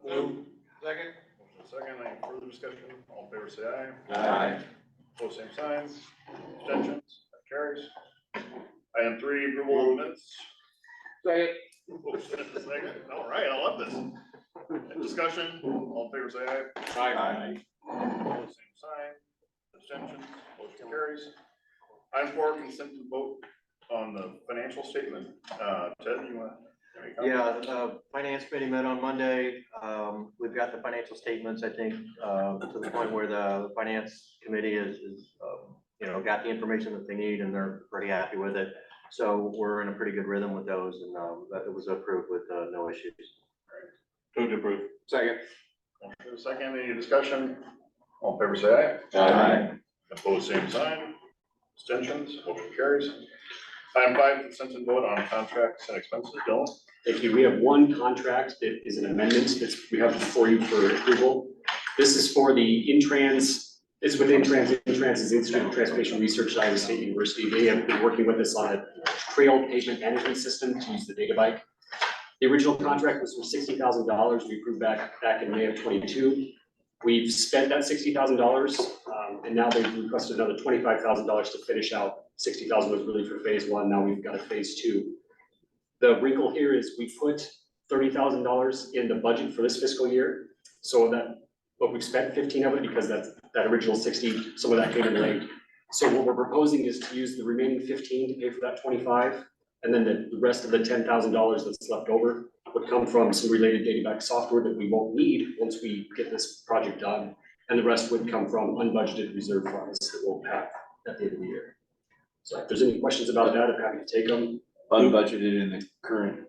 Move. Second. Motion second, any further discussion? All in favor say aye. Aye. Opposed, same sign. Abstentions, that carries. Item 3, approval of minutes. Second. Motion second, all right, I love this. Discussion, all in favor say aye. Aye. Opposed, same sign. Abstentions, motion carries. Item 4, consent to vote on the financial statement. Ted, you want to? Yeah, the finance committee met on Monday. We've got the financial statements, I think, to the point where the finance committee is got the information that they need and they're pretty happy with it. So we're in a pretty good rhythm with those, and it was approved with no issues. Move to approve. Second. Second, any discussion? All in favor say aye. Aye. Opposed, same sign. Abstentions, motion carries. Item 5, consent and vote on contracts and expenses. Dylan? Thank you. We have one contract that is an amendment that we have before you for approval. This is for the Intrans, it's with Intrans is Institute of Transportation Research at Iowa State University. They have been working with us on a trail pavement management system to use the data bike. The original contract was for $60,000. We approved back in May of 22. We've spent that $60,000, and now they've requested another $25,000 to finish out. $60,000 was really for phase 1. Now we've got a phase 2. The wrinkle here is we put $30,000 in the budget for this fiscal year. So but we've spent 15 of it because that original 60, some of that came in late. So what we're proposing is to use the remaining 15 to pay for that 25. And then the rest of the $10,000 that's left over would come from some related data back software that we won't need once we get this project done. And the rest would come from unbudgeted reserve funds that we'll have at the end of the year. So if there's any questions about that, I'm happy to take them. Unbudgeted in the current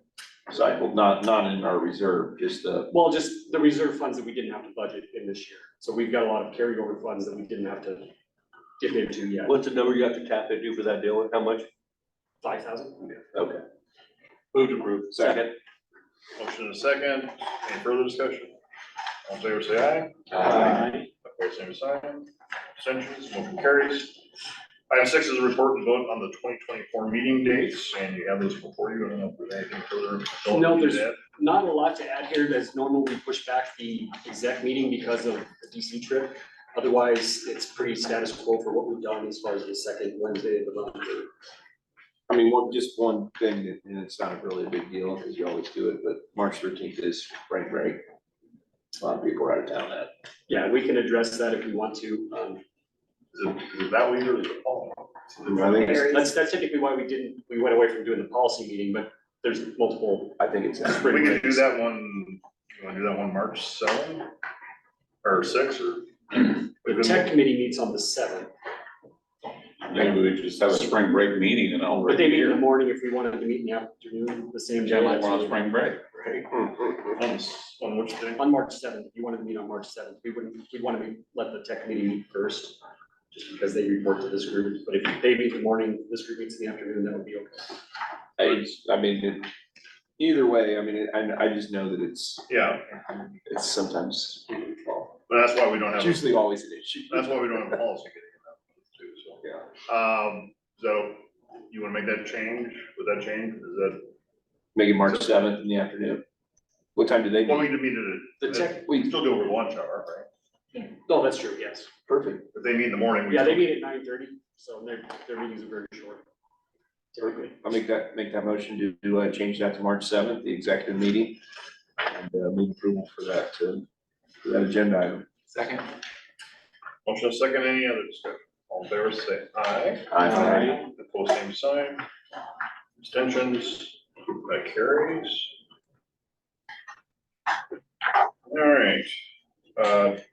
cycle, not in our reserve, just the. Well, just the reserve funds that we didn't have to budget in this year. So we've got a lot of carryover funds that we didn't have to dip into yet. What's the number you have to tap into for that deal? How much? 5,000. Okay. Move to approve. Second. Motion and a second. Any further discussion? All in favor say aye. Aye. Opposed, same sign. Abstentions, motion carries. Item 6 is a report and vote on the 2024 meeting dates, and you have those before you. I don't know if there's anything further. No, there's not a lot to add here. As normal, we push back the exec meeting because of the DC trip. Otherwise, it's pretty status quo for what we've done as far as the second Wednesday of the month. I mean, just one thing, and it's not really a big deal because you always do it, but March 13th is spring break. A lot of people are out of town that. Yeah, we can address that if we want to. Is it that week or is it following? That's typically why we went away from doing the policy meeting, but there's multiple. I think it's. We can do that one, you wanna do that one March 7 or 6 or? The tech committee meets on the 7th, Maybe we just have a spring break meeting and all. but they meet in the morning if we wanted to meet in the afternoon, the same day. Like we're on spring break. On which day? On March 7th, if you wanted to meet on March 7th, we'd want to let the tech committee meet first, just because they report to this group. But if they meet in the morning, this group meets in the afternoon, that would be okay. I mean, either way, I mean, I just know that it's sometimes. But that's why we don't have. It's usually always an issue. That's why we don't have a policy getting in that too, so. Yeah. So you wanna make that change? Would that change? Is that? Make it March 7th in the afternoon. What time do they Well, we meet? can meet at The tech, we can still do it over lunch hour, right? no, that's true, yes. Perfect. If they meet in the morning. we Yeah, they still- meet at 9:30, so their meetings are very short. Typically. I'll make that motion to change that to March 7th, the executive meeting. And move approval for that agenda item. Second. Motion is second, any other discussion? All in favor, say aye. Aye. Opposed, same sign. Abstentions, that carries. All right,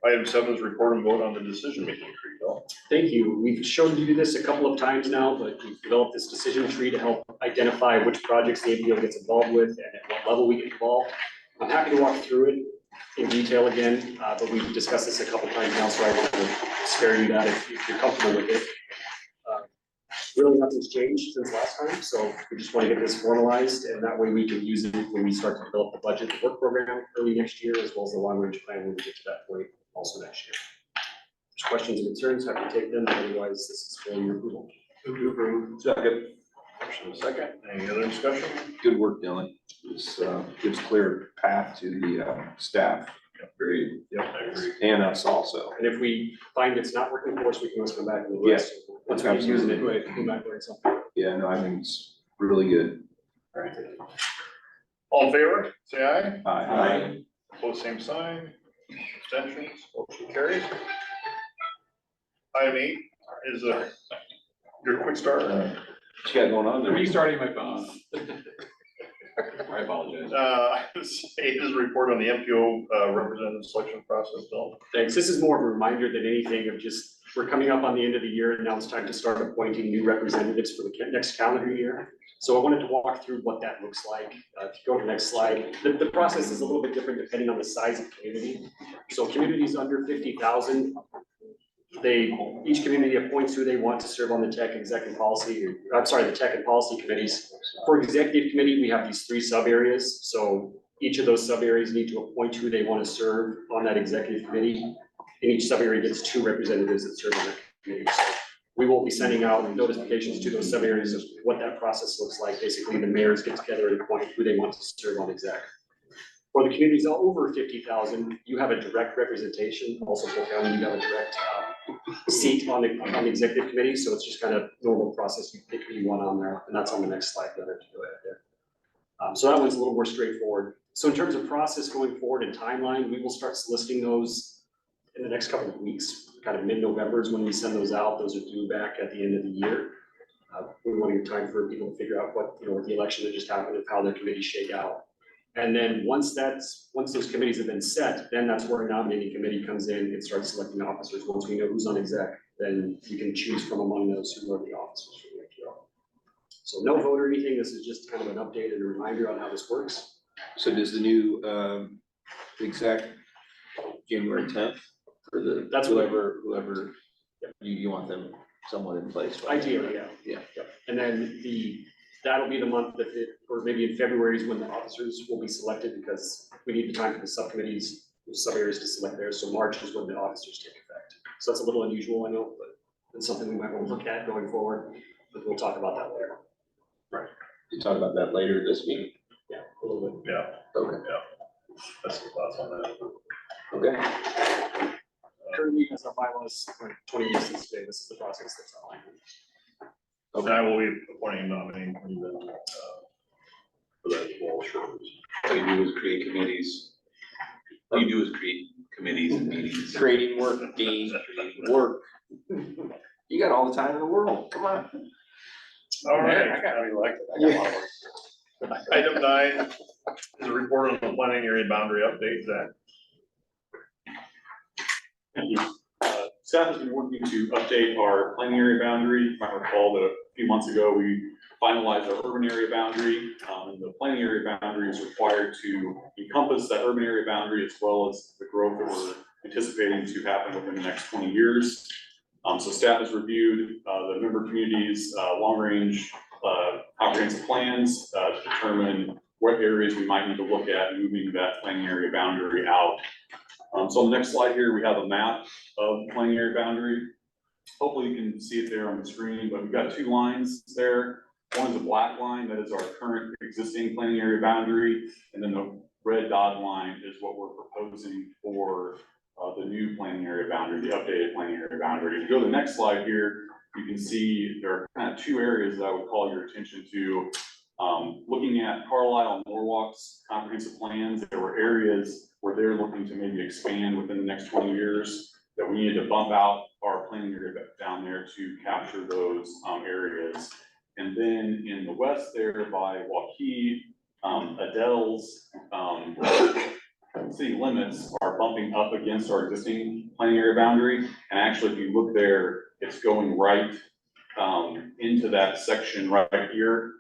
item 7 is report and vote on the decision making tree, Bill. Thank you. We've shown you this a couple of times now, but we've developed this decision tree to help identify which projects the ABO gets involved with and at what level we get involved. I'm happy to walk through it in detail again, but we've discussed this a couple times now, so I want to spare you that if you're comfortable with it. Really nothing's changed since last time, so we just want to get this formalized, and that way we can use it when we start to develop the budget, the work program early next year, as well as the long range plan when we get to that point also next year. If there's questions and concerns, happy to take them, otherwise this is for your approval. Second. Motion is second, any other discussion? Good work, Dylan. gives clear path to the, staff. Very, Yep, I agree. and us also. And if we find it's not working for us, we can always come back and the rest. Once we get using it, we come back with something. Yeah, no, I think it's really good. All right. All in favor, say aye. Aye. Opposed, same sign. Abstentions, motion carries. Item 8 is your quick start. What you got going on I'm there? restarting my phone. I apologize. 8 is a report on the MPO representative selection process, Bill. Thanks. This is more of a reminder than anything of just, we're coming up on the end of the year and now it's time to start appointing new representatives for the next calendar year. So I wanted to walk through what that looks like. If you go to the next slide, the process is a little bit different depending on the size of community. So communities under 50,000, each community appoints who they want to serve on the tech executive policy, the tech and policy committees. For executive committee, we have these 3 sub areas. So each of those sub areas need to appoint who they want to serve on that executive committee. And each sub area gets 2 representatives that serve on that committee. So we will be sending out notifications to those sub areas of what that process looks like. Basically, the mayors get together and appoint who they want to serve on exec. For the communities over 50,000, you have a direct representation. Also, Polk County, you have a direct seat on the executive committee. So it's just kind of normal process. You pick who you want on there, and that's on the next slide. Go ahead there. So that one's a little more straightforward. So in terms of process going forward and timeline, we will start soliciting those in the next couple of weeks. Kind of mid-November is when we send those out. Those are due back at the end of the year. We want to give time for people to figure out what, with the election that just happened, of how the committees shake out. And then once those committees have been set, then that's where a nominating committee comes in and starts selecting officers. Once we know who's on exec, then you can choose from among those who are the officers for the MPO. So no vote or anything. This is just kind of an update and a reminder on how this works. So does the new, exec January 10th for the, That's whoever you want them somewhat in place? Ideally, yeah. Yeah. Yep. And then that'll be the month that or maybe in February is when the officers will be selected because we need the time for the subcommittees, the sub areas to select theirs. So March is when the officers take effect. So that's a little unusual, I know, but it's something we might want to look at going forward, but we'll talk about that later. Right. You talk about that later this week? Yeah, a little bit. Yeah, Okay. that's the thoughts on that. Okay. Currently, as our bylaws, 20 years since today, this is the process that's outlined. And I will be appointing a nominee for that as well, sure. All you do is create committees. All you do is create committees and meetings. Creating work, Dean, work. You got all the time in the world. Come on. All right. I got reelected. I got a lot of work. Item 9 is a report on the planning area boundary update, Zach. Thank you. Staff has been working to update our planning area boundary. You might recall that a few months ago, we finalized our urban area boundary. And the planning area boundary is required to encompass that urban area boundary as well as the growth that we're anticipating to happen within the next 20 years. So staff has reviewed the member communities' long-range comprehensive plans to determine what areas we might need to look at moving that planning area boundary out. So on the next slide here, we have a map of the planning area boundary. Hopefully you can see it there on the screen, but we've got 2 lines there. One is a black line, that is our current existing planning area boundary, and then the red dotted line is what we're proposing for the new planning area boundary, the updated planning area boundary. If you go to the next slide here, you can see there are kind of 2 areas that I would call your attention to. Looking at Carlisle and Norwalk's comprehensive plans, there were areas where they're looking to maybe expand within the next 20 years that we needed to bump out our planning area down there to capture those areas. And then in the west there by Waukee, Adele's city limits are bumping up against our existing planning area boundary. And actually, if you look there, it's going right into that section right here,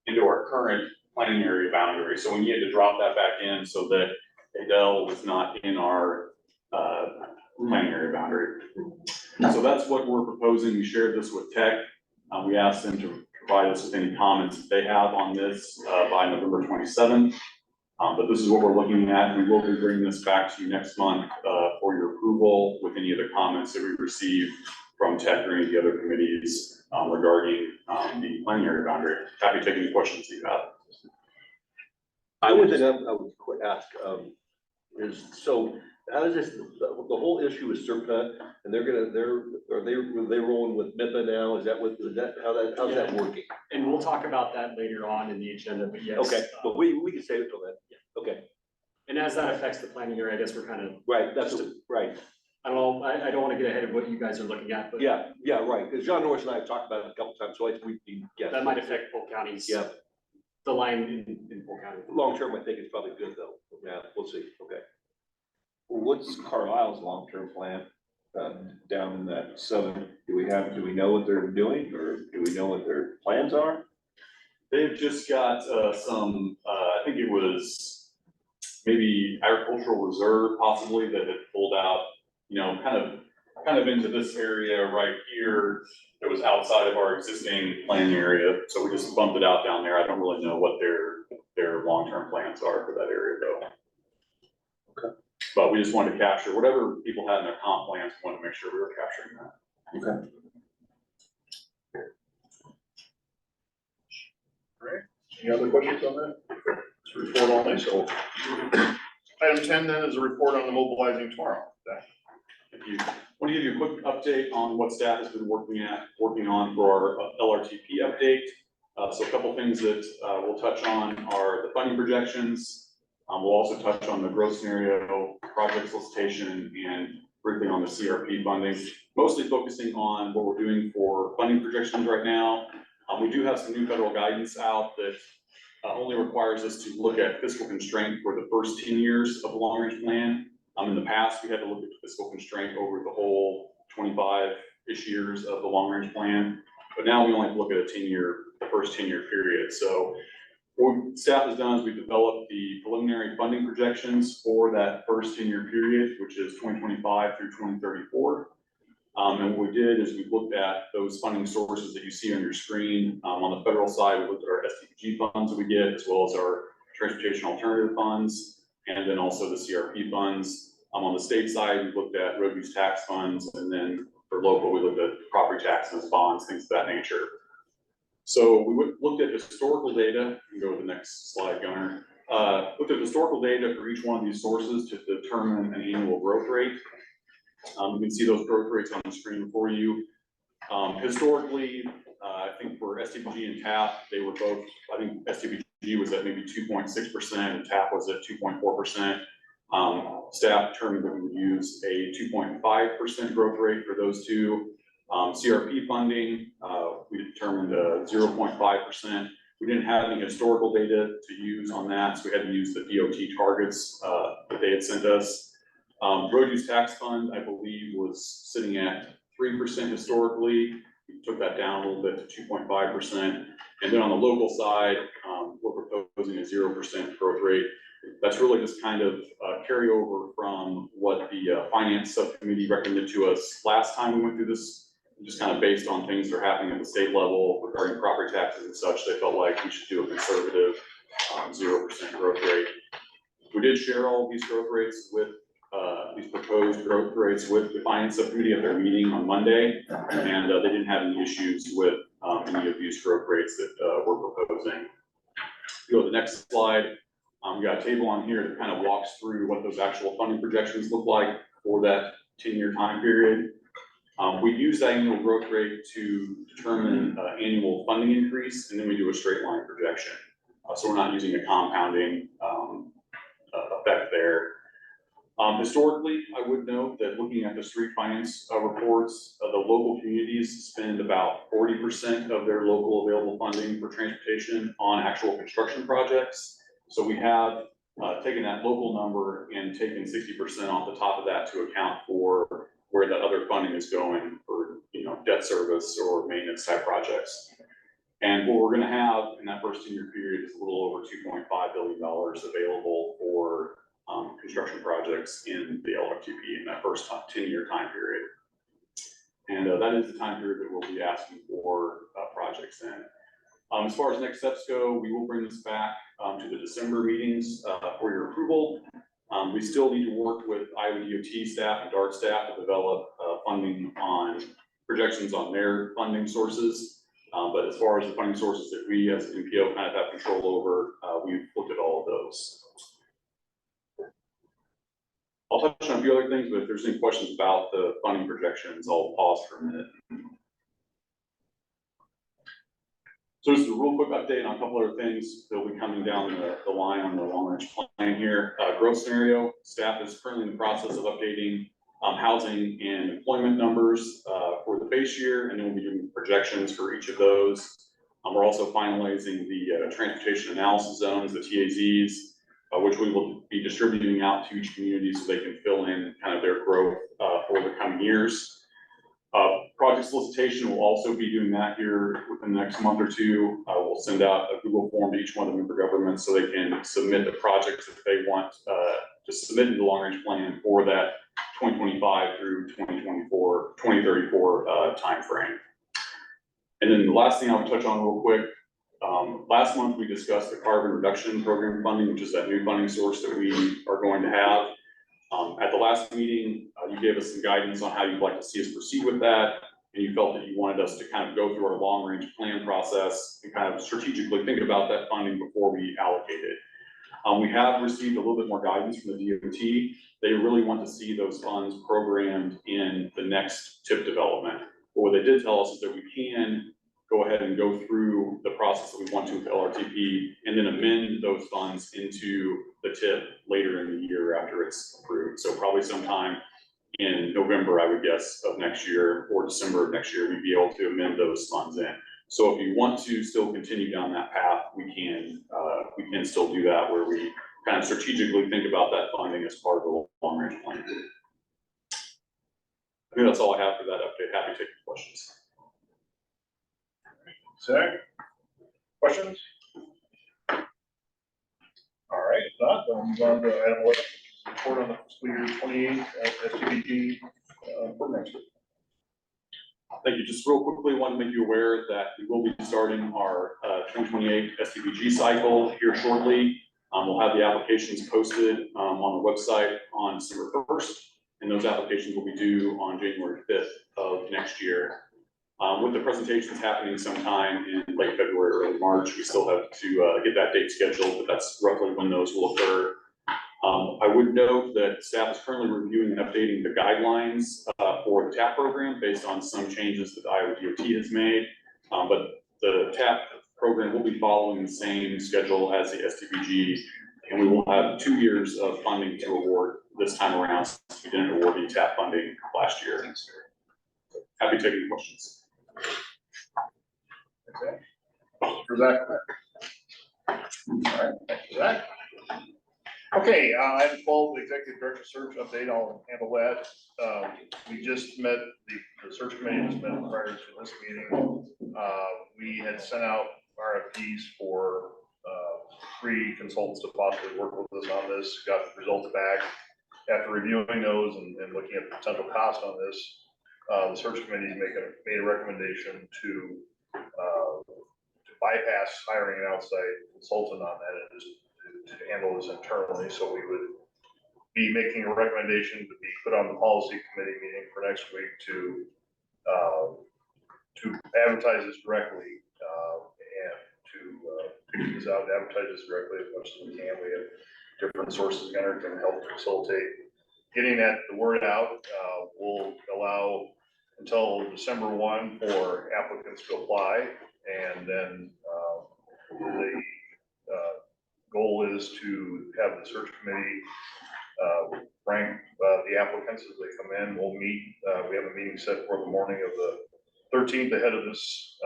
into our current planning area boundary. So we needed to drop that back in so that Adele was not in our planning area boundary. So that's what we're proposing. We shared this with Tech. We asked them to provide us with any comments that they have on this by November 27th. But this is what we're looking at. We will be bringing this back to you next month for your approval with any other comments that we receive from Tech or any of the other committees regarding the planning area boundary. Happy to take any questions that you have. I would think I would ask, is, so how does this, the whole issue is Serpent, and are they rolling with MIPA now? Is that, how's that working? And we'll talk about that later on in the agenda, but yes. Okay, but we can save it till then. Okay, And as that affects the planning area, I guess we're kind of, right, right. I don't know, I don't want to get ahead of what you guys are looking at, but Yeah, right, because John Norris and I have talked about it a couple times, so that might affect Polk counties. Yeah, The line in Polk County. long term, I think it's probably good though. Yeah, we'll see, okay. What's Carlisle's long-term plan, down in that southern, do we know what they're doing, or do we know what their plans are? They've just got, some, I think it was maybe agricultural reserve possibly that had pulled out, you know, kind of into this area right here. It was outside of our existing planning area, so we just bumped it out down there. I don't really know what their long-term plans are for that area though. Okay. But we just wanted to capture whatever people had in their comp plans, we wanted to make sure we were capturing that. Okay. Any other questions on that? It's a report only, so. Item 10 then is a report on the mobilizing tomorrow. Thank you. I want to give you a quick update on what staff has been working on for our LRTP update. So a couple things that we'll touch on are the funding projections. We'll also touch on the growth scenario, project solicitation, and briefly on the CRP funding, mostly focusing on what we're doing for funding projections right now. We do have some new federal guidance out that only requires us to look at fiscal constraint for the first 10 years of the long range plan. In the past, we had to look at fiscal constraint over the whole 25-ish years of the long range plan, but now we only have to look at the first 10-year period. So what staff has done is we've developed the preliminary funding projections for that first 10-year period, which is 2025 through 2034. And what we did is we looked at those funding sources that you see on your screen. On the federal side, we looked at our STPG funds that we get, as well as our transportation alternative funds, and then also the CRP funds. On the state side, we looked at road use tax funds, and then for local, we looked at property taxes, bonds, things of that nature. So we looked at historical data. You can go to the next slide, Gunnar. Looked at historical data for each one of these sources to determine an annual growth rate. You can see those growth rates on the screen for you. Historically, I think for STPG and TAP, they were both, I think STPG was at maybe 2.6% and TAP was at 2.4%. Staff determined that we would use a 2.5% growth rate for those two. CRP funding, we determined 0.5%. We didn't have any historical data to use on that, so we had to use the DOT targets that they had sent us. Road use tax fund, I believe, was sitting at 3% historically. We took that down a little bit to 2.5%. And then on the local side, we're proposing a 0% growth rate. That's really just kind of carryover from what the finance subcommittee recommended to us last time we went through this, just kind of based on things that are happening at the state level regarding property taxes and such. They felt like we should do a conservative 0% growth rate. We did share all these growth rates with these proposed growth rates with the finance subcommittee at their meeting on Monday, and they didn't have any issues with any of these growth rates that we're proposing. Go to the next slide. We got a table on here that kind of walks through what those actual funding projections look like for that 10-year time period. We use that annual growth rate to determine annual funding increase, and then we do a straight line projection. So we're not using a compounding effect there. Historically, I would note that looking at the street finance reports, the local communities spend about 40% of their local available funding for transportation on actual construction projects. So we have taken that local number and taken 60% off the top of that to account for where that other funding is going for, you know, debt service or maintenance type projects. And what we're going to have in that first 10-year period is a little over $2.5 billion available for construction projects in the LRTP in that first 10-year time period. And that is the time period that we'll be asking for projects in. As far as next steps go, we will bring this back to the December meetings for your approval. We still need to work with Iowa DOT staff and DART staff to develop funding on projections on their funding sources. But as far as the funding sources that we as NPO kind of have control over, we've looked at all of those. I'll touch on a few other things, but if there's any questions about the funding projections, I'll pause for a minute. So just a real quick update on a couple other things that will be coming down the line on the long range plan here. Growth scenario, staff is currently in the process of updating housing and employment numbers for the base year, and then we'll be doing projections for each of those. We're also finalizing the transportation analysis zones, the TAZs, which we will be distributing out to each community so they can fill in kind of their growth for the coming years. Project solicitation will also be doing that here within the next month or two. We'll send out a Google form to each one of the member governments so they can submit the projects that they want to submit in the long range plan for that 2025 through 2034 timeframe. And then the last thing I'll touch on real quick. Last month we discussed the carbon reduction program funding, which is that new funding source that we are going to have. At the last meeting, you gave us some guidance on how you'd like to see us proceed with that. And you felt that you wanted us to kind of go through our long range plan process and kind of strategically think about that funding before we allocate it. We have received a little bit more guidance from the DOT. They really want to see those funds programmed in the next TIP development. But what they did tell us is that we can go ahead and go through the process that we want to with LRTP and then amend those funds into the TIP later in the year after it's approved. So probably sometime in November, I would guess, of next year or December of next year, we'd be able to amend those funds in. So if you want to still continue down that path, we can still do that where we kind of strategically think about that funding as part of the long range plan. I think that's all I have for that update. Happy to take your questions. Zach, questions? All right, if not, then we'll move on to item 11, report on the fiscal year 28 STBG program. Thank you. Just real quickly, want to make you aware that we will be starting our 2028 STBG cycle here shortly. We'll have the applications posted on the website on December 1st, and those applications will be due on January 5th of next year. With the presentations happening sometime in late February, early March, we still have to get that date scheduled, but that's roughly when those will occur. I would note that staff is currently reviewing and updating the guidelines for the TAP program based on some changes that the Iowa DOT has made. But the TAP program will be following the same schedule as the STBG, and we will have 2 years of funding to award this time around since we didn't award any TAP funding last year. Happy to take any questions. Okay. For Zach. All right, thank you, Zach. Okay, item 12, the executive director search update. I'll handle that. We just met, the search committee just met prior to this meeting. We had sent out RFPs for 3 consultants to possibly work with us on this, got the results back. After reviewing those and looking at the potential cost on this, the search committee made a recommendation to bypass hiring an outside consultant on that and just to handle this internally. So we would be making a recommendation to be put on the policy committee meeting for next week to advertise this directly and to get this out, advertise this directly as much as we can. We have different sources that can help facilitate getting the word out. We'll allow until December 1 for applicants to apply, and then the goal is to have the search committee rank the applicants as they come in. We'll meet. We have a meeting set for the morning of the 13th ahead of this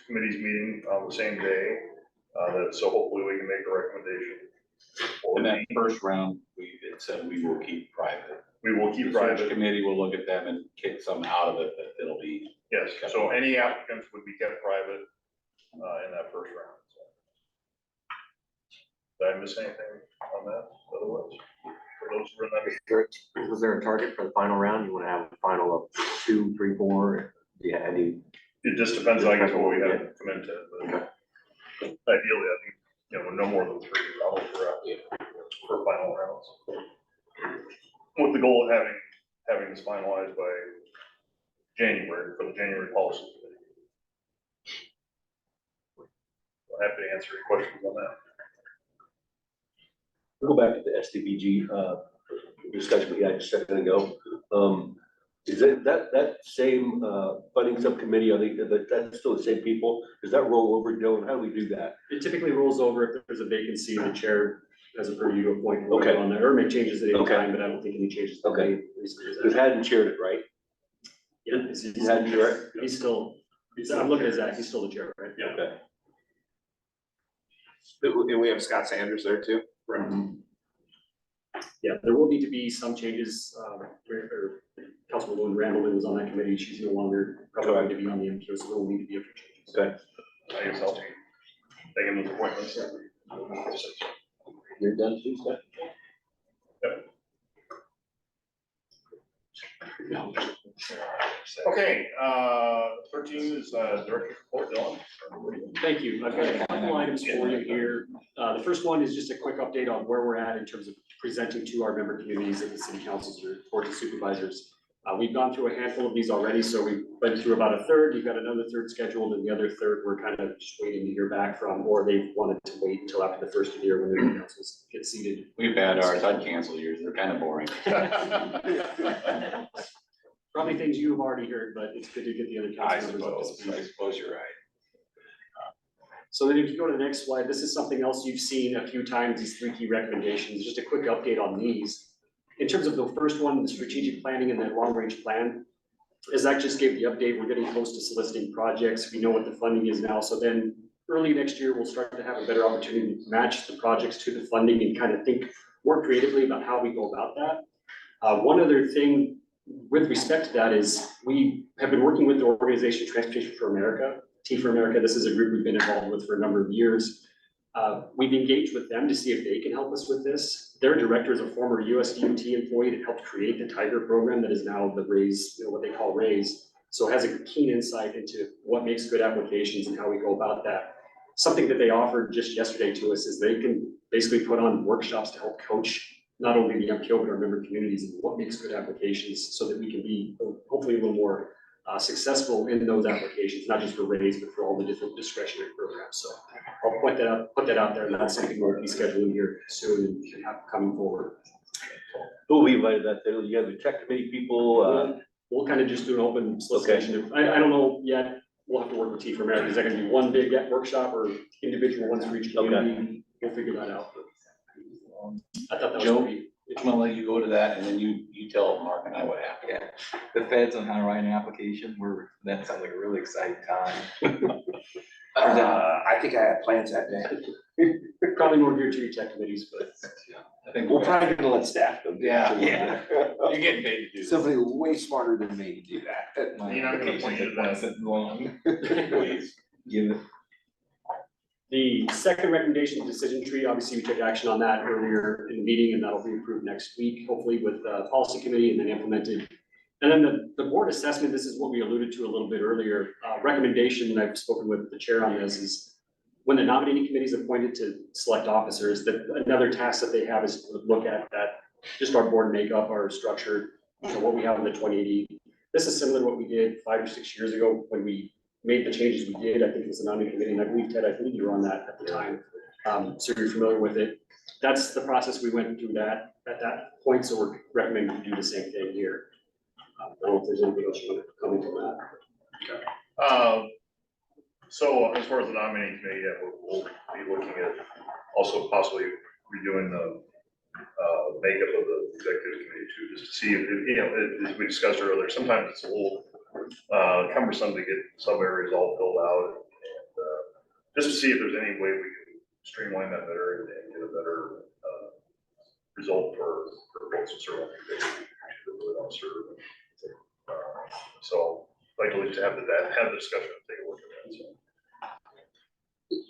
committee's meeting on the same day. So hopefully we can make a recommendation. In that first round, it said we will keep private. We will keep The search private. committee will look at them and kick some out of it, but it'll be. Yes, so any applicants would be kept private in that first round. So. Did I miss anything on that? Otherwise, for those who remember. Was there a target for the final round? You want to have a final of 2, 3, 4? Yeah, any? It just depends, I guess, what we have to come into. But ideally, I think, no more than 3 probably for final rounds. With the goal of having this finalized by January for the January policy committee. I'm happy to answer any questions on that. Go back to the SDBG, discussion we had just a second ago. Is it that same, funding subcommittee, are they, that's still the same people? Does that roll over, Dylan? How do we do that? It typically rolls over if there's a vacancy, the chair has a purview to appoint Okay. whoever on there, or make changes at any Okay. time, but I don't think any changes. have been made recently. Because Haddon chaired it, right? Yeah, Haddon, right? he's still, I'm looking at Zach, he's still the chair, right? Yeah. Okay. And we have Scott Sanders there too. Yeah, there will need to be some changes, Councilwoman Randall was on that committee, she's no longer probably going to be on the MPO, so there will need to be a few changes. Okay. I guess I'll take those appointments. You're done, too, Scott? Okay, 13 is director's report, Dylan. Thank you. I've got a couple items for you here. The first one is just a quick update on where we're at in terms of presenting to our member communities at the city councils or boards of supervisors. We've gone through a handful of these already, so we've been through about a third. You've got another third scheduled, and the other third we're kind of just waiting to hear back from, or they've wanted to wait until after the first of the year when the new councils get seated. We've had ours, I'd cancel yours, they're kind of boring. Probably things you've already heard, but it's good to get the other council members up to speed. I suppose you're right. So then if you go to the next slide, this is something else you've seen a few times, these 3 key recommendations, just a quick update on these. In terms of the first one, the strategic planning and the long-range plan, as Zach just gave the update, we're getting close to soliciting projects. We know what the funding is now, so then early next year, we'll start to have a better opportunity to match the projects to the funding and kind of think more creatively about how we go about that. One other thing with respect to that is we have been working with the organization Transportation for America, T for America. This is a group we've been involved with for a number of years. We've engaged with them to see if they can help us with this. Their director is a former USDOT employee that helped create the Tiger program that is now the RAISE, what they call RAISE. So it has a keen insight into what makes good applications and how we go about that. Something that they offered just yesterday to us is they can basically put on workshops to help coach not only the MPO, but our member communities and what makes good applications so that we can be hopefully a little more successful in those applications, not just for RAISE, but for all the different discretionary programs. So I'll put that out there, and that's something we'll be scheduling here soon and have coming forward. Who we invited that there? You have the tech committee people, We'll kind of just do an open solicitation. I don't know yet. We'll have to work with T for America. Is that gonna be one big workshop or individual ones for each community? We'll figure that out. I thought that was Joe? pretty. I'm gonna let you go to that and then you tell Mark and I what happened. Yeah, the feds on how to write an application that sounds like a really exciting time. I think I have plans that day. Probably more geared to your tech committees, but I think We're probably gonna let staff go. Yeah. you're getting paid to do this. Somebody way smarter than me to do that. My You're not gonna application point to took that. one sentence long. Please. Give it. the second recommendation, decision tree, obviously we took action on that earlier in the meeting and that'll be approved next week, hopefully with the policy committee and then implemented. And then the board assessment, this is what we alluded to a little bit earlier, recommendation, and I've spoken with the chair on this, is when the nominating committee is appointed to select officers, that another task that they have is to look at that, just our board makeup, our structure, what we have in the 2080. This is similar to what we did 5 or 6 years ago when we made the changes we did. I think it was the nominating committee, and I believe Ted, I believe you were on that at the time. So you're familiar with it. That's the process we went through that at that point, so we're recommending to do the same thing here. I don't know if there's anything else you want to comment on that. So as far as the nominating committee, yeah, we'll be looking at also possibly redoing the makeup of the executive committee too, just to see if, as we discussed earlier, sometimes it's a little cumbersome to get some areas all filled out. And just to see if there's any way we can streamline that better and get a better result for folks who serve on the committee, who really don't serve. So I'd like to at least have the discussion and take a look at that. So.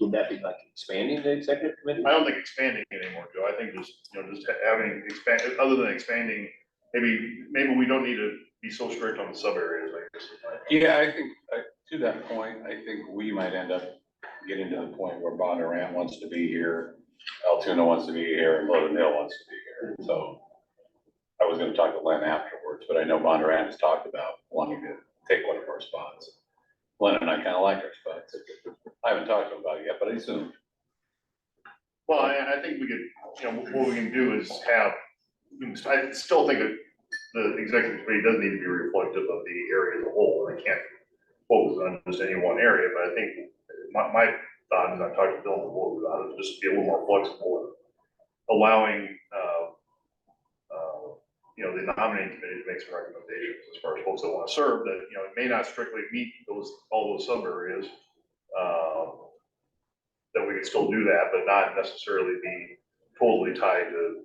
Would that be like expanding the executive committee? I don't think expanding anymore, Joe. I think just, just having expanded, other than expanding, maybe we don't need to be so strict on the sub areas, I guess. Yeah, I think, to that point, I think we might end up getting to the point where Bondurant wants to be here, Altoona wants to be here, and Loden Hill wants to be here. So I was gonna talk to Len afterwards, but I know Bondurant has talked about wanting to take one of our spots. Len and I kind of like our spots. I haven't talked to him about it yet, but I assume. Well, I think we could you know, what we can do is have, I still think that the executive committee does need to be reflective of the area as a whole. They can't focus on just any one area, but I think my thought, and I've talked to Bill before about it, is just be a little more flexible, allowing, you know, the nominating committee to make some recommendations as far as folks that want to serve, that, you know, it may not strictly meet all those sub areas. That we could still do that, but not necessarily be totally tied to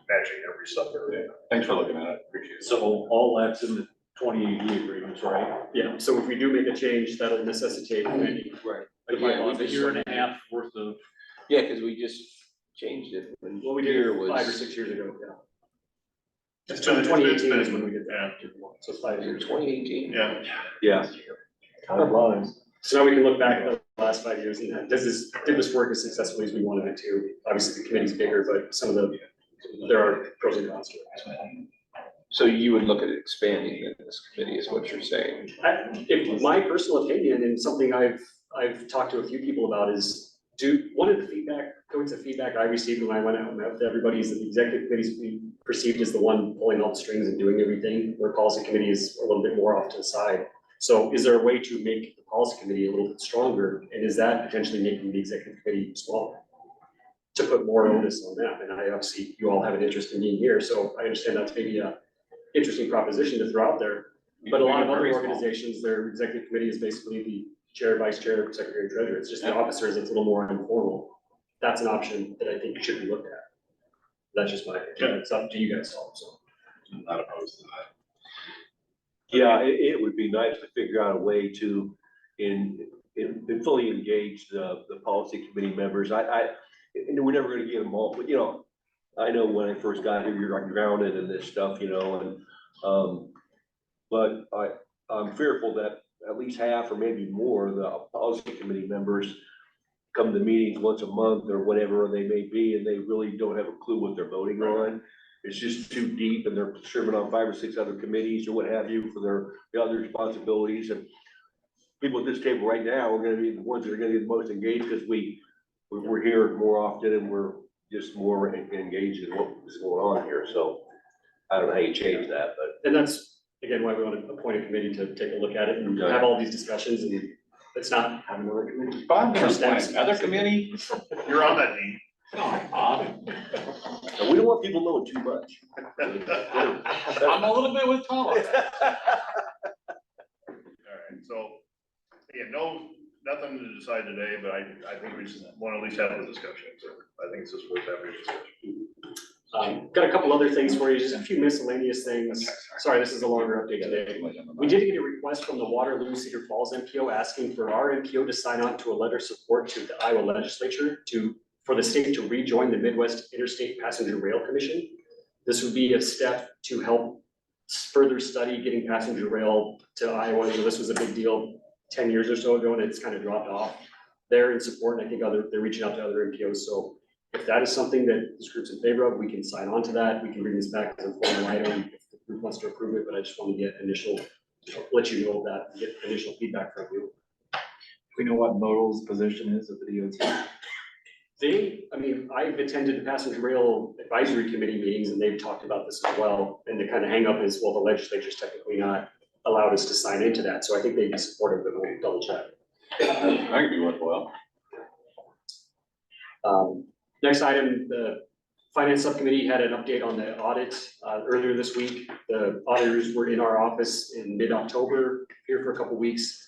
matching every sub area. Thanks for looking at it, appreciate it. So all that's in the 2080 agreements, right? Yeah, so if we do make a change, that'll necessitate amending Right. the bylaws, a year and a half worth of, Yeah, because we just changed it when. well, we did Gear it was- 5 or 6 years ago, yeah. It's So been- 2018 it's is been- when we did that, so 5 years. 2018. Yeah. Yeah. Time flies. So now we can look back at the last 5 years and did this work as successfully as we wanted it to? Obviously, the committee's bigger, but some of there are pros and cons to it. So you would look at expanding this committee is what you're saying? If my personal opinion and something I've talked to a few people about is, one of the feedback I received when I went out and met with everybody is that the executive committee is perceived as the one pulling all the strings and doing everything, where policy committee is a little bit more off to the side. So is there a way to make the policy committee a little bit stronger, and is that potentially making the executive committee smaller? To put more onus on them, and I obviously, you all have an interest in being here, so I understand that's maybe a interesting proposition to throw out there. But a lot of other organizations, their executive committee is basically the chair, vice chair, secretary, treasurer. It's just the officers, it's a little more informal. That's an option that I think should be looked at. That's just my opinion. It's up to you guys all, so. I'm not opposed to that. Yeah, it would be nice to figure out a way to fully engage the policy committee members. And we're never gonna get them all, but you know, I know when I first got here, you're like grounded in this stuff, you know, and, but I'm fearful that at least half or maybe more of the policy committee members come to meetings once a month or whatever they may be, and they really don't have a clue what they're voting on. It's just too deep, and they're serving on 5 or 6 other committees or what have you for their other responsibilities. And people at this table right now are gonna be the ones that are gonna be the most engaged, because we're here more often and we're just more engaged in what is going on here. So I don't know how you change that, but. And that's, again, why we want to appoint a committee to take a look at it and have all these discussions, and it's not having another committee. Bob, another committee? You're on that, Dean. And we don't want people knowing too much. I'm a little bit with Tom. All right, so, again, nothing to decide today, but I think we just want to at least have the discussion, so I think it's just worth having a discussion. Got a couple other things for you, just a few miscellaneous things. Sorry, this is a longer update today. We did get a request from the Waterloo Cedar Falls MPO asking for our MPO to sign on to a letter of support to the Iowa legislature for the state to rejoin the Midwest Interstate Passenger Rail Commission. This would be a step to help further study getting passenger rail to Iowa. You know, this was a big deal 10 years or so ago, and it's kind of dropped off. They're in support, and I think they're reaching out to other MPOs. So if that is something that this group's in favor of, we can sign on to that. We can bring this back as a formal item if the group wants to approve it, but I just want to get let you know that, get initial feedback from you. We know what Modal's position is at the DOT. I've attended the passenger rail advisory committee meetings, and they've talked about this as well. And the kind of hang up is, well, the legislature's technically not allowed us to sign into that. So I think they'd be supportive, but we'll double check. That could be worthwhile. Next item, the finance subcommittee had an update on the audit earlier this week. The auditors were in our office in mid-October, here for a couple weeks.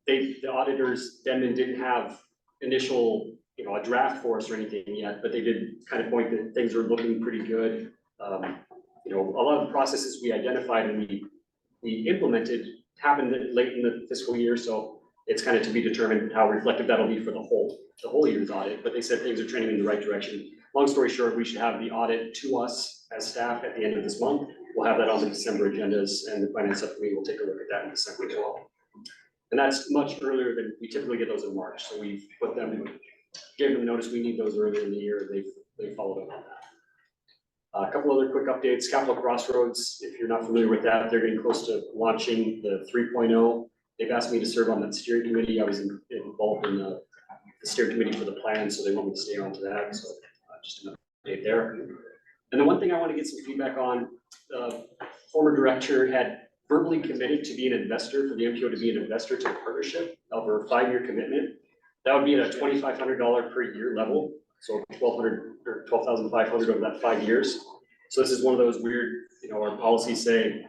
The auditors, Denman didn't have initial, a draft for us or anything yet, but they did kind of point that things are looking pretty good. A lot of the processes we identified and we implemented happened late in the fiscal year, so it's kind of to be determined how reflective that'll be for the whole year's audit, but they said things are trending in the right direction. Long story short, we should have the audit to us as staff at the end of this month. We'll have that on the December agendas, and the finance subcommittee will take a look at that in December as well. And that's much earlier than we typically get those in March, so we've gave them notice we need those earlier in the year. They've followed up on that. A couple other quick updates. Capital Crossroads, if you're not familiar with that, they're getting close to launching the 3.0. They've asked me to serve on that steering committee. I was involved in the steering committee for the plan, so they want me to stay on to that. So just update there. And the one thing I want to get some feedback on, former director had verbally committed to be an investor, for the MPO to be an investor to the partnership over a 5-year commitment. That would be at a $2,500 per year level, so $1,200 or $12,500 over that 5 years. So this is one of those weird, our policies say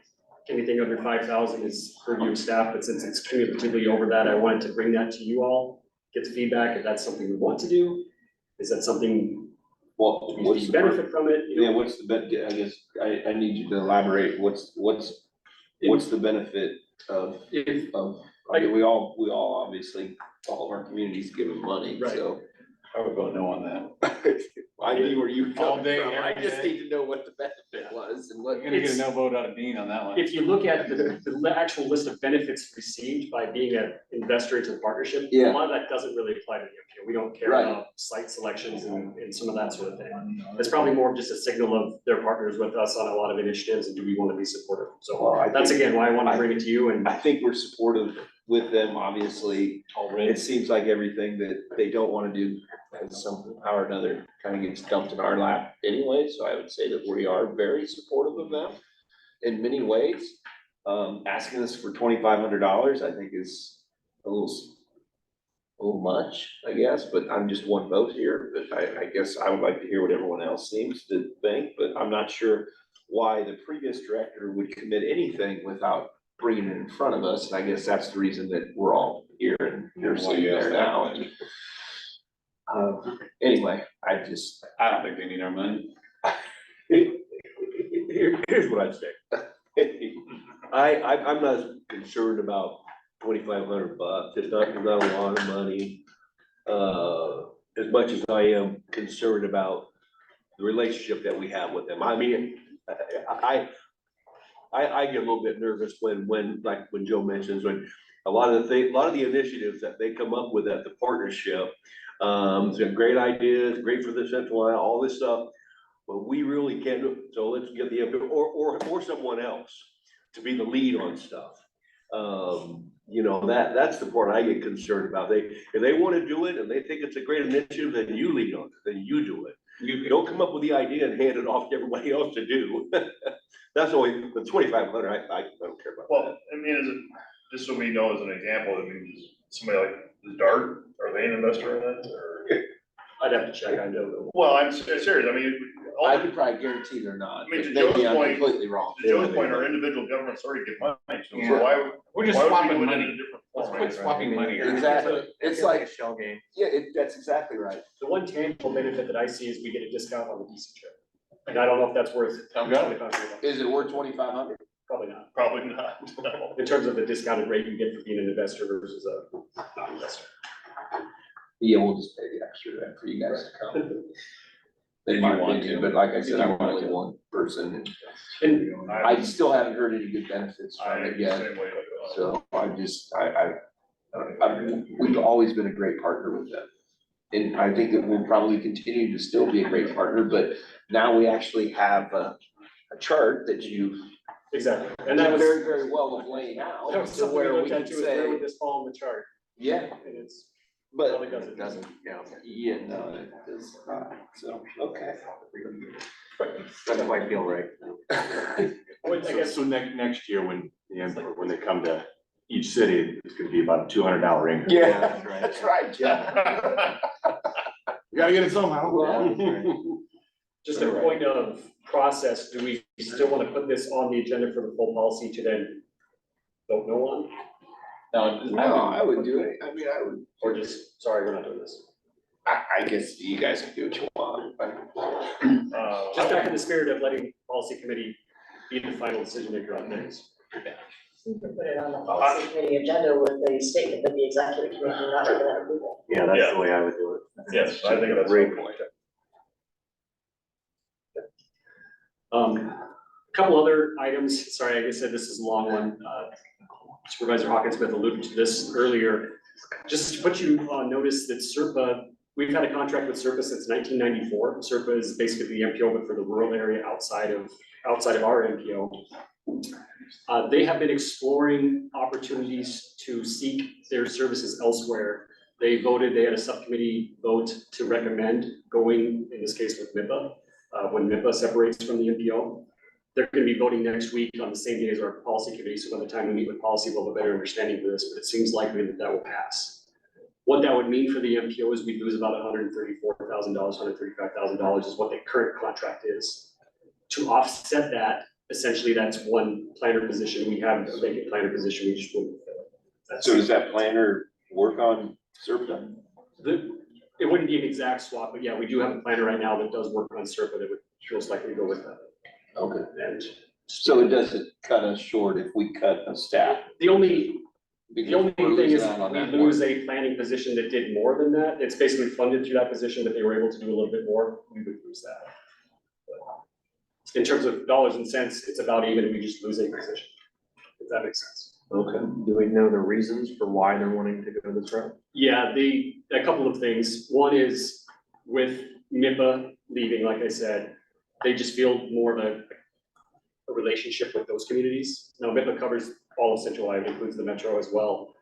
anything under 5,000 is purview of staff, but since it's cumulatively over that, I wanted to bring that to you all, get the feedback if that's something we want to do. Is that something, Well, do what's we the benefit from it? Yeah, what's the I guess, I need you to elaborate, what's the benefit of, I mean, we all obviously, all of our communities give them money, Right. so. I would vote no on that. I knew where you were All coming day, from, I every just day. need to know what the benefit was and what. You're gonna get a no vote out of Dean on that one. If you look at the actual list of benefits received by being an investor into the partnership, Yeah. a lot of that doesn't really apply to the MPO. We don't care Right. about site selections and some of that sort of thing. It's probably more of just a signal of their partners with us on a lot of initiatives and do we want to be supportive? So Well, I that's think- again why I want to bring it to you and I think we're supportive with them, obviously. It seems like everything that they don't wanna do has somehow or another kind of gets dumped in our lap anyway, so I would say that we are very supportive of them in many ways. Asking us for $2,500, I think is a little much, I guess, but I'm just one vote here, but I guess I would like to hear what everyone else seems to think, but I'm not sure why the previous director would commit anything without bringing it in front of us, and I guess that's the reason that we're all here and you're sitting there now. And anyway, I don't think they need our money. Here's what I'd say. I'm not concerned about $2,500. It's not a lot of money. As much as I am concerned about the relationship that we have with them. I mean, I get a little bit nervous when Joe mentions, when a lot of the initiatives that they come up with at the partnership, it's got great ideas, great for the central line, all this stuff, but we really can't do it. So let's get or someone else to be the lead on stuff. That's the part I get concerned about. If they want to do it and they think it's a great initiative, then you lead on it, then you do it. You don't come up with the idea and hand it off to everybody else to do. That's only the 2,500. I don't care about Well, that. I mean, just so we know as an example, I mean, is somebody like Dart, are they an investor in it, or? I'd have to check, I don't know. Well, I'm serious, I mean, I could probably guarantee they're not. I mean, to Maybe Joe's I'm point- completely wrong. to Joe's point, our individual governments already give money to them, so Yeah. why? We're just why would we swapping do it in a money. different Let's format, quit swapping right? money here. Exactly, it's like, a shell game. yeah, that's exactly right. The one tangible benefit that I see is we get a discount on the diesel trip. And I don't know if that's worth Sound good? $2,500. Is it worth 2,500? Probably not, Probably not, no. in terms of the discounted rate you get for being an investor versus a non-investor. Yeah, we'll just pay the extra then for you guys to come. They might want to, but like I said, I'm only one person, And I still haven't heard any good benefits from it yet. Same way. So we've always been a great partner with them. And I think that we'll probably continue to still be a great partner, but now we actually have a chart that you exactly, and did that was, very, very well of laying out. that was to something we where looked can at too, is where would say, this fall in the chart? yeah, And it's, but Probably doesn't. it doesn't, yeah, no, it does not, so, okay. Doesn't quite feel right. I guess, So next year, when they come to each city, it's gonna be about a $200 increase. Yeah, that's right. that's right, Jeff. You gotta get it somehow. just a point of process, do we still want to put this on the agenda for the full policy to then vote no on? No, I would do it, I mean, I would, Or just, sorry, we're not doing this? I guess you guys can do what you want, but. Just back in the spirit of letting policy committee be the final decision maker on things. You can put it on the policy committee agenda with a statement that the executive committee will not recommend approval. Yeah, that's the way I would do it. Yes, I think that's. Great point. Couple other items, sorry, like I said, this is a long one. Supervisor Hawkins-Smith alluded to this earlier. Just to put you on notice that SERPA, we've had a contract with SERPA since 1994. SERPA is basically the MPO, but for the rural area outside of our MPO. They have been exploring opportunities to seek their services elsewhere. They had a subcommittee vote to recommend going, in this case with MIPA. when MIPA separates from the MPO. They're gonna be voting next week on the same day as our policy committee, so by the time we meet with policy, we'll have a better understanding for this, but it seems likely that that will pass. What that would mean for the MPO is we'd lose about $134,000, $135,000 is what the current contract is. To offset that, essentially, that's one planner position. We have a vacant planner position, we just wouldn't fill it. That's So does that planner work on SERPA? it wouldn't be an exact swap, but yeah, we do have a planner right now that does work on SERPA that would most likely go with that. Okay. And So it doesn't cut us short if we cut a staff? the only Because thing we're is, losing out on we that lose work. a planning position that did more than that. It's basically funded through that position, but they were able to do a little bit more. We would lose that. But in terms of dollars and cents, it's about even. We just lose a position, if that makes sense. Okay. Do we know the reasons for why they're wanting to go this route? Yeah, a couple of things. One is with MIPA leaving, like I said, they just feel more of a relationship with those communities. Now, MIPA covers all of Central Iowa, includes the metro as well.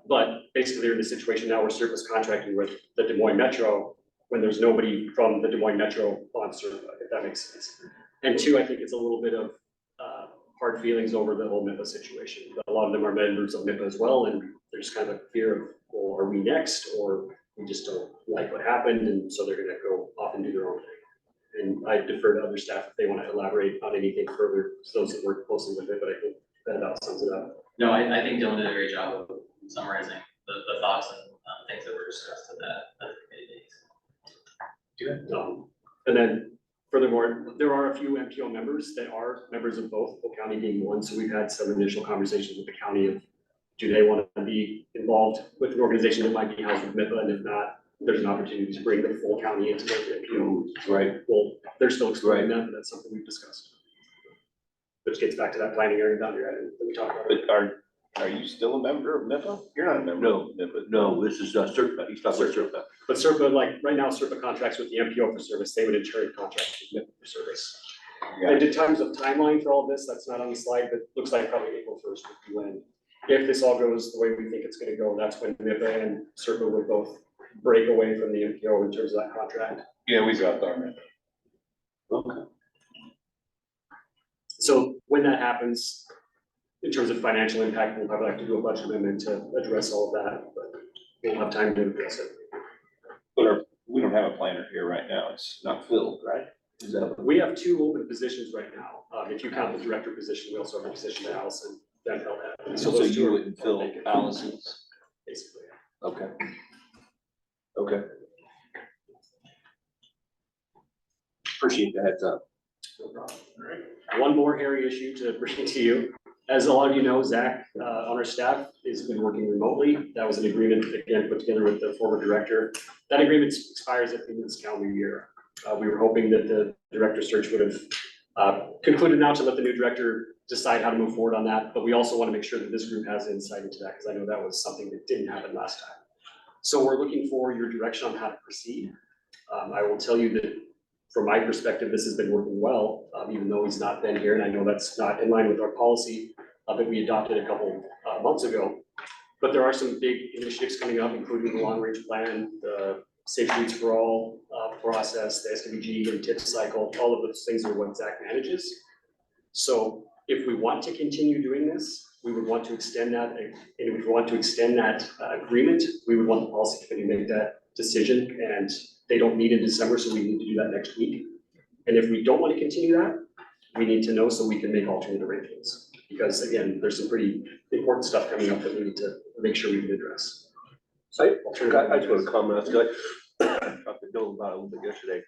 But basically, they're in a situation now where SERPA's contracting with the Des Moines Metro when there's nobody from the Des Moines Metro on SERPA, if that makes sense. And two, I think it's a little bit of hard feelings over the whole MIPA situation. A lot of them are members of MIPA as well, and there's kind of a fear of, well, are we next, or we just don't like what happened, and so they're gonna go off and do their own thing. And I defer to other staff if they want to elaborate on anything further, those that work closely with it, but I think that about sums it up. No, I think Dylan did a great job of summarizing the thoughts and things that were discussed at the committee meetings. And then furthermore, there are a few MPO members that are members of both, Polk County being one, so we've had some initial conversations with the county of, do they want to be involved with an organization that might be housed with MIPA, and if not, there's an opportunity to bring the full county into the MPO. Right. Well, they're still exploring that, but that's something we've discussed. Which gets back to that planning area boundary item that we talked about. But are you still a member of MIPA? You're not a member of MIPA. No, this is SERPA, he's talking about SERPA. But SERPA, like, right now, SERPA contracts with the MPO for service, they would in turn contract with MIPA for service. And in terms of timeline for all this, that's not on the slide, but looks like probably April 1st would be when, if this all goes the way we think it's gonna go, that's when MIPA and SERPA would both break away from the MPO in terms of that contract. Yeah, we got there. Okay. So when that happens, in terms of financial impact, we'll probably have to do a budget amendment to address all of that, but we'll have time to address it. But we don't have a planner here right now. It's not filled, right? Is that? We have two open positions right now. If you count the director position, we also have a position to Allison that held that. So those two you are wouldn't fill vacant, Allison's? basically. Okay. Okay. Appreciate the heads up. No problem. All right. One more hairy issue to bring to you. As a lot of you know, Zach, on our staff, has been working remotely. That was an agreement, again, put together with the former director. That agreement expires at the end of this calendar year. We were hoping that the director search would have concluded now to let the new director decide how to move forward on that. But we also want to make sure that this group has insight into that, because I know that was something that didn't happen last time. So we're looking for your direction on how to proceed. I will tell you that from my perspective, this has been working well, even though he's not been here, and I know that's not in line with our policy that we adopted a couple months ago. But there are some big initiatives coming up, including the long-range plan, the Safe Streets for All process, the SWG and TIP cycle. All of those things are what Zach manages. So if we want to continue doing this, we would want to extend that, and if we want to extend that agreement, we would want the policy committee to make that decision, and they don't meet in December, so we need to do that next week. And if we don't want to continue that, we need to know so we can make alternate arrangements. Because again, there's some pretty important stuff coming up that we need to make sure we can address. So I just want to comment, I talked to Dylan about it a little bit yesterday,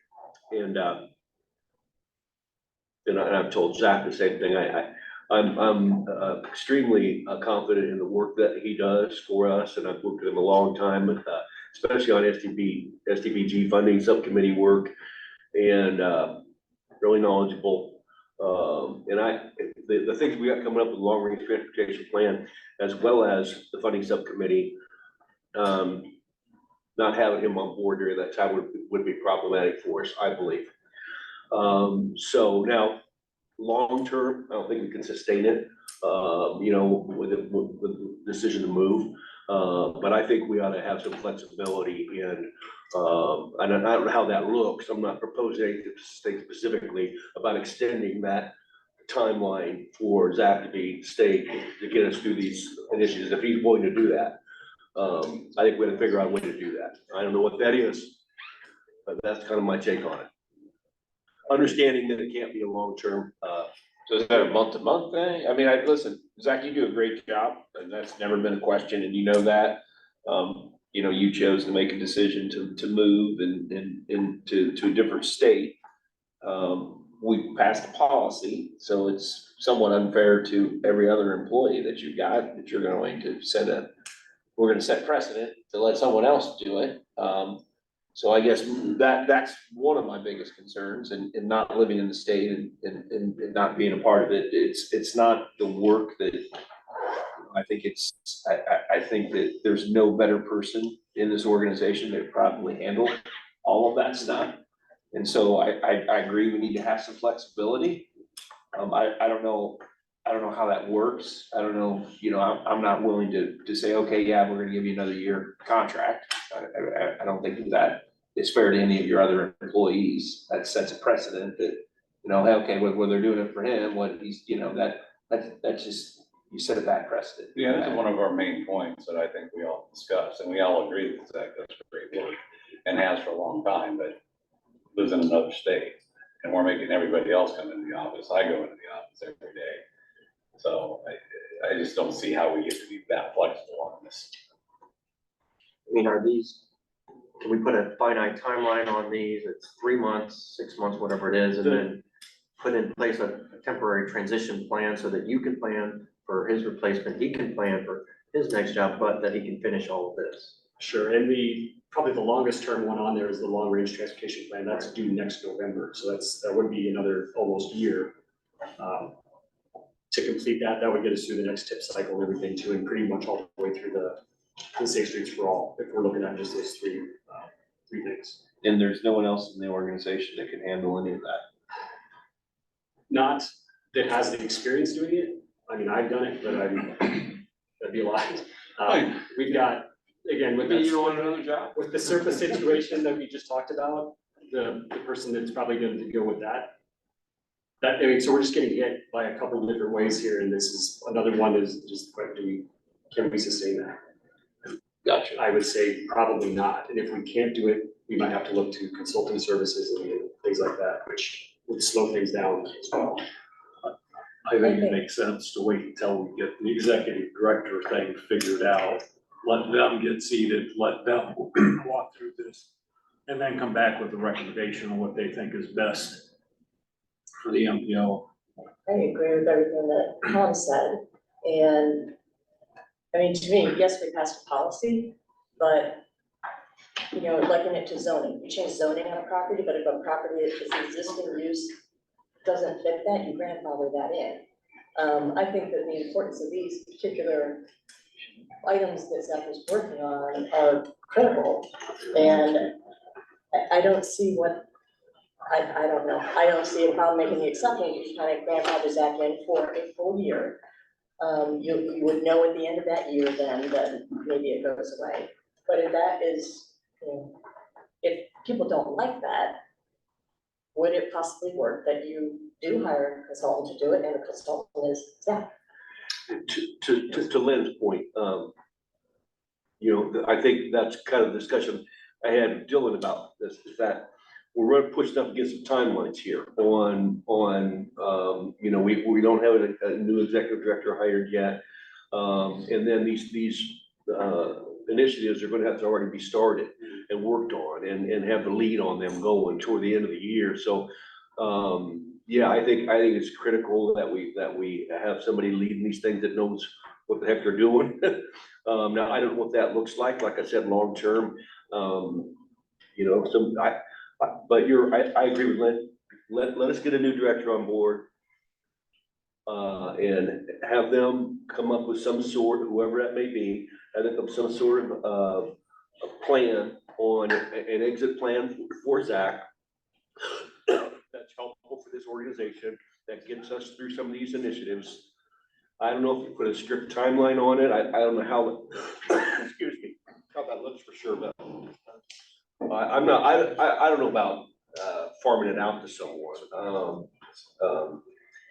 and I've told Zach the same thing. I'm extremely confident in the work that he does for us, and I've worked with him a long time, especially on SDBG funding subcommittee work, and really knowledgeable. And the things we got coming up with the long range transportation plan, as well as the funding subcommittee, not having him on board during that time would be problematic for us, I believe. So now, long term, I don't think we can sustain it, with the decision to move. But I think we ought to have some flexibility in I don't know how that looks. I'm not proposing anything specifically about extending that timeline for Zach to be stay to get us through these initiatives, if he's willing to do that. I think we have to figure out a way to do that. I don't know what that is, but that's kind of my take on it. Understanding that it can't be a long-term, So is that a month-to-month thing? I mean, listen, Zach, you do a great job, and that's never been a question, and you know that. You know, you chose to make a decision to move and to a different state. We passed a policy, so it's somewhat unfair to every other employee that you've got, that you're going to we're gonna set precedent to let someone else do it. So I guess that's one of my biggest concerns, and not living in the state and not being a part of it. It's not the work that, I think I think that there's no better person in this organization that probably handle all of that stuff. And so I agree, we need to have some flexibility. I don't know how that works. I don't know, you know, I'm not willing to say, okay, yeah, we're gonna give you another year contract. I don't think that is fair to any of your other employees. That sets a precedent that, you know, okay, when they're doing it for him, what he's, you know, that's just, you set a bad precedent. Yeah, that's one of our main points that I think we all discussed, and we all agree that Zach does great work and has for a long time, but lives in another state, and we're making everybody else come into the office. I go into the office every day. So I just don't see how we get to be that flexible on this. I mean, can we put a finite timeline on these? It's 3 months, 6 months, whatever it is, and then put in place a temporary transition plan so that you can plan for his replacement, he can plan for his next job, but that he can finish all of this. Sure, and probably the longest term one on there is the long range transportation plan. That's due next November, so that would be another almost year. To complete that would get us through the next tip cycle and everything too, and pretty much all the way through the Safe Streets for All, if we're looking at just those three things. And there's no one else in the organization that can handle any of that. Not that has the experience doing it. I mean, I've done it, but that'd be a lot. We've got, again, with Maybe you want another job? with the surface situation that we just talked about, the person that's probably going to go with that. I mean, so we're just getting hit by a couple of different ways here, and this is, another one is just, can we sustain that? Gotcha. I would say probably not, and if we can't do it, we might have to look to consulting services and things like that, which would slow things down as well. I think it makes sense to wait until we get the executive director thing figured out. Let them get seated, let them walk through this, and then come back with a recommendation on what they think is best for the MPO. I agree with everything that Tom said, and, I mean, to me, yes, we passed a policy, but, you know, liken it to zoning, you change zoning on a property, but if a property is existing use doesn't fit that, you grandfather that in. I think that the importance of these particular items that Zach is working on are critical, and I don't see what, I don't know, I don't see a problem making the exception, you kind of grandfather Zach in for a full year. You would know at the end of that year then that maybe it goes away, but if that is, you know, if people don't like that, would it possibly work that you do hire a consultant to do it, and the consultant is Zach? To Lynn's point, you know, I think that's kind of the discussion I had with Dylan about this, is that we're gonna push stuff against some timelines here on, you know, we don't have a new executive director hired yet. And then these initiatives are gonna have to already be started and worked on and have the lead on them going toward the end of the year. So, yeah, I think it's critical that we have somebody leading these things that knows what the heck they're doing. Now, I don't know what that looks like I said, long-term, you know, but I agree with Lynn. Let us get a new director on board. And have them come up with some sort, whoever that may be, have them come some sort of a plan on an exit plan for Zach. That's helpful for this organization, that gets us through some of these initiatives. I don't know if you put a strict timeline on it. I don't know how, excuse me, how that looks for sure, but I'm not, I don't know about, farming it out to someone,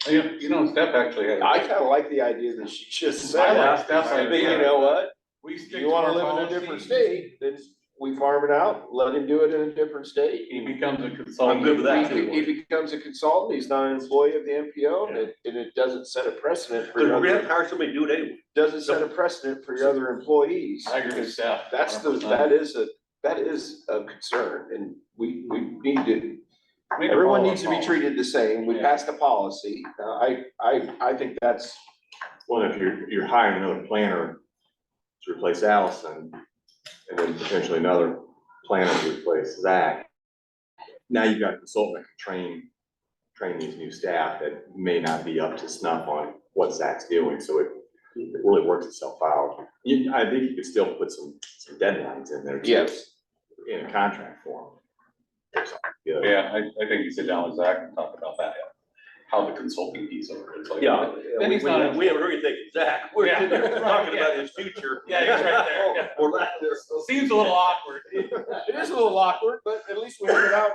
Steph actually had. I kinda like the idea that she just said. I like Steph's But idea. you know what? We stick You to wanna our live in a policy. different state, then we farm it out, let him do it in a different state. He becomes a consultant. I'm good with that. He becomes a consultant, he's not an employee of the MPO, and it doesn't set a precedent for Cause your we're gonna have other, to hire somebody to do it anyway. doesn't set a precedent for your other employees. I agree with Steph. That's 100%. that is a concern, and we need to, We need to everyone follow needs to our be policy. treated the same, we Yeah. passed a policy, I think that's, Well, if you're hiring another planner to replace Allison, and then potentially another planner to replace Zach, now you've got a consultant that can train these new staff that may not be up to snuff on what Zach's doing, so it really works itself out. I think you could still put some deadlines in there too. yes. In a contract form. Yeah. Yeah, I think you sit down with Zach and talk about that, how the consulting piece of it, it's like. Yeah, Then we he's not- we haven't heard anything from Zach, we're Yeah. sitting there talking about his future. Yeah, he's right there, yeah. Or lack of. Seems a little awkward. It is a little awkward, but at least we have it out.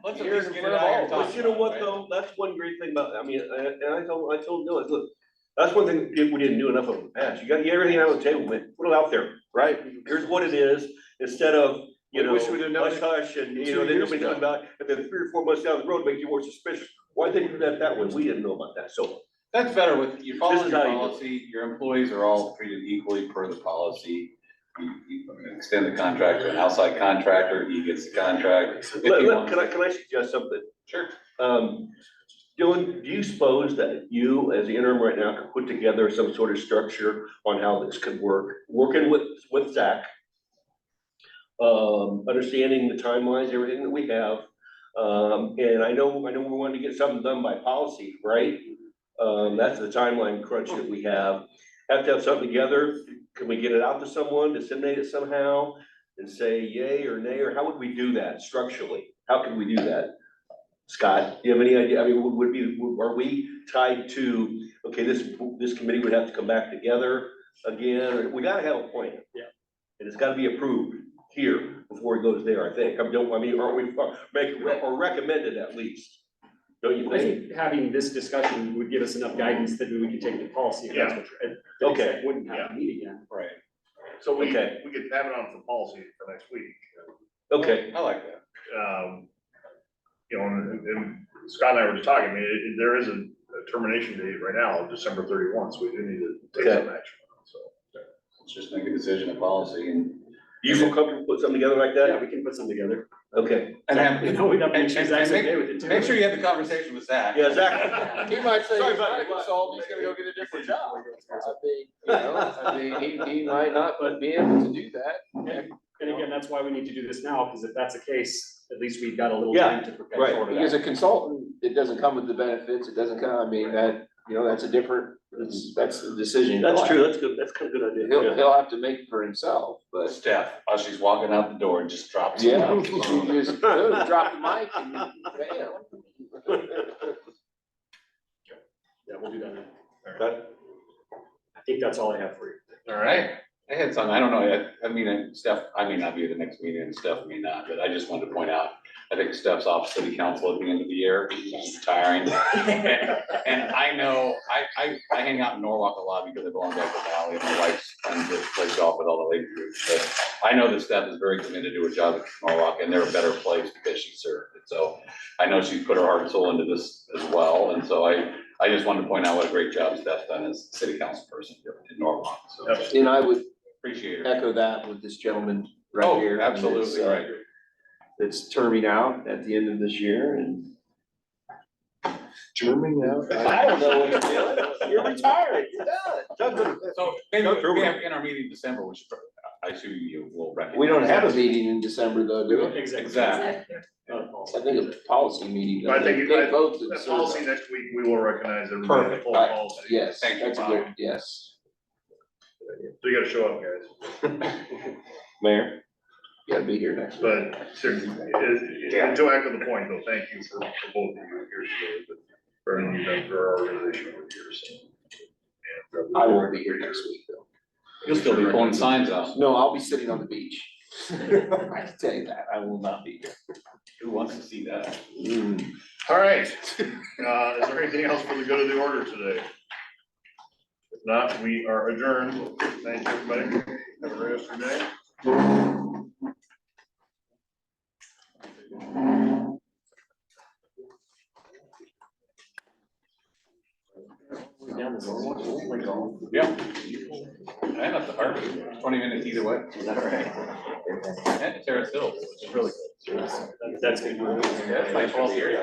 Let's at Here least in get front it of out here all and of But talk you know about it, what right? though, that's one great thing about, I mean, and I told Dylan, look, that's one thing we didn't do enough of in the past, you got everything out on the table, man, put it out there, right? Here's what it is, instead of, you We know, wish we'd have known hush it hush and, you 2 know, then years nobody ago. talking about it, and then 3 or 4 months down the road, make you more suspicious. Why didn't you do that way? We didn't know about that, so. That's better with, you follow This is your how you do it. policy, your employees are all treated equally per the policy. You extend the contract to an outside contractor, he gets the contract. If he wants Can it. I suggest something? Sure. Dylan, do you suppose that you, as the interim right now, could put together some sort of structure on how this could work, working with Zach? Understanding the timelines, everything that we have, and I know we wanted to get something done by policy, right? That's the timeline crunch that we have. Have to have something together, can we get it out to someone, disseminate it somehow? And say yay or nay, or how would we do that structurally? How can we do that? Scott, do you have any idea? I mean, are we tied to, okay, this committee would have to come back together again, or we gotta have a plan. Yeah. And it's gotta be approved here before it goes there, I think. Aren't we, make, or recommended at least? Don't you I think? think having this discussion would give us enough guidance that we can take to policy, if that's what you're. Okay. Wouldn't have to meet again. Right. So we Okay. could have it on for policy for next week. Okay, I like that. And Scott and I were just talking, I mean, there is a termination date right now of December 31, so we do need to take some action, so. Let's just make a decision of policy and. you feel comfortable putting something together like Yeah, that? we can put something together. Okay. And have, You know, we'd have to and- make sure and Zach's make- okay with it too. make sure you have the conversation with Zach. Yeah, Zach. He might say Sorry he's about not a your luck. consultant, he's gonna go get a different job. I mean, he might not be able to do that. And again, that's why we need to do this now, because if that's the case, at least we've got a little Yeah, time to prepare right. for it. Because a consultant, it doesn't come with the benefits, it doesn't come, I mean, that's a different, that's a decision. That's true, that's good, that's kind of a good idea. He'll, he'll have to make it for himself, but. Steph, as she's walking out the door, just drops. it. Yeah, you just drop the mic and bam. Yeah, we'll do that. Okay. I think that's all I have for you. All right. I had something, I don't know, I mean, Steph, I may not be at the next meeting, and Steph may not, but I just wanted to point out, I think Steph's off city council at the end of the year, she's retiring. And I know, I hang out in Norwalk a lot because I belong to Apple Valley, and my wife's friends that play golf with all the lady groups, but I know that Steph is very committed to her job at Norwalk, and they're a better place because she served it, so I know she's put her heart and soul into this as well, and so I just wanted to point out what a great job Steph's done as city council person in Norwalk, so And I would appreciate her. echo that with this gentleman right Oh, here. absolutely right. It's terming out at the end of this year and. Terming out? I don't know what you're doing. You're retired, you're done. So maybe we have in our meeting in December, which I assume you will recognize. We don't have a meeting in December though, do we? Exactly. I think it's a policy meeting. I think They vote to that serve. policy next week, we will recognize everybody. Perfect. Full Right. policy. Yes, Thank you, that's a Bob. good, yes. So you gotta show up, guys. Mayor, you gotta be here next week. But seriously, and to echo the point though, thank you for both of you here today, but for everything you've done for our organization over the years. And, I won't be here next week though. You'll still be pulling signs out. No, I'll be sitting on the beach. I can tell you that, I will not be here. Who wants to see that? All right, is there anything else for the good of the order today? If not, we are adjourned. Thank you, everybody. Have a great rest of your day. Yeah. I left the Harvard, 20 minutes either way. Is that right? And Terrace Hill, which is really good. That's gonna be. Yeah, it's like 12 years.